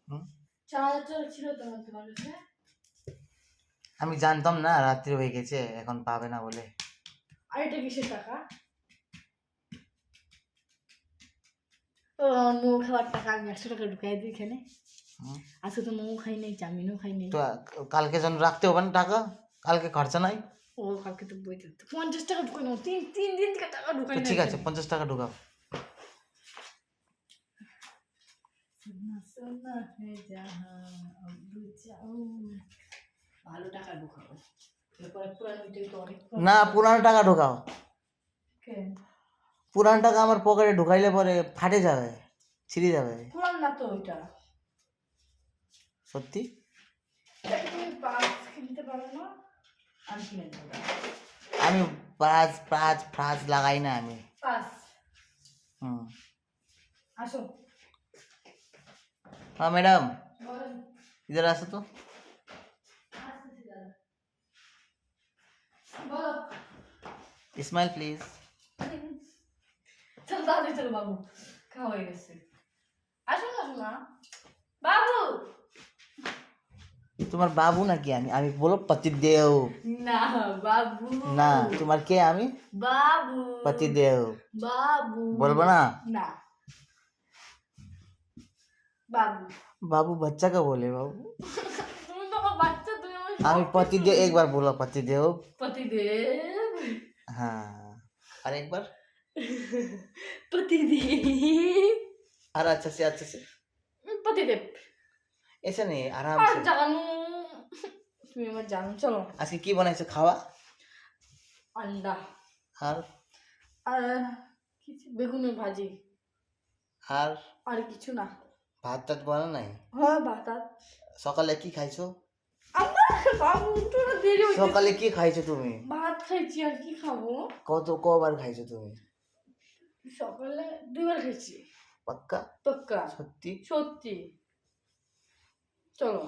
হুম? Charger ছিল তোমার কাছে? আমি জানতাম না রাত্রি হয়ে গেছে, এখন পাবে না বলে। আর এটা কিসের টাকা? ও মোমো খাওয়ার টাকা, আমি 100 টাকা ঢুকাই দিই এখানে। হুম? আজকে তো মোমো খাই নাই, চাউমিনও খাই নাই। তো কালকে যেন রাখতে হবে না টাকা, কালকে খরচা নাই। ও কালকে তো বই দিতে 50 টাকা ঢুকাই নাও, তিন দিন থেকে টাকা ঢুকাই তো না ঠিক আছে, এখানে। 50 টাকা ঢুকাও। সোনা সোনা হে জাহাঁ अब जाऊं, ভালো টাকা ঢুকাবো। এরপরে পুরান মিটাই তো অনেক না, পুরানো টাকা ঢুকাও। কেন? পুরান টাকা আমার পকেটে ঢুকাইলে পরে ফাটে যাবে, ছিঁড়ে যাবে। পুরান না তো ওইটা। সত্যি? তুমি পাঁচ কিনতে পারো না? আমি কিনে দেবো। আমি প্রাজ প্রাজ ফ্রাজ লাগাই না আমি। পাঁচ। হুম। আসো। हाँ मैडम, বলেন। इधर আসো তো। আসতেছি দাদা। বলো। Smile please. চলো তাড়াতাড়ি চলো বাবু, খাওয়া হয়ে গেছে। আসো না শোনা। বাবু। তোমার বাবু নাকি আমি? আমি বলো পতিদেव। না বাবু। না, তোমার কে আমি? বাবু। পতিদেव। বাবু। বলবো না? না। বাবু। बाबू बच्चा का बोले बाबू। তুমি তো আমার বাচ্চা, তুমি আমার আমি पतिदेव, एक बार बोला पतिदेव। पतिदेव। हाँ, और एक बार। पतिदेव। और अच्छे से पतिदेव। ऐसे नहीं, आराम আর से। জানো, তুমি আমার জানো। চলো। আজকে কি বানাইছো খাওয়া? আন্ডা আর আর কিছু বেগুনের ভাজি, আর আর কিছু না। ভাত টাত বানা নাই? হ্যাঁ ভাত। সকালে কি খাইছো? আমার বাবু তো না দেরি হইছে। সকালে কি খাইছো তুমি? ভাত খাইছি, আর কি খাবো? কবার খাইছো তুমি? সকালে 2বার খাইছি। পাক্কা? পাক্কা। সত্যি? সত্যি। চলো।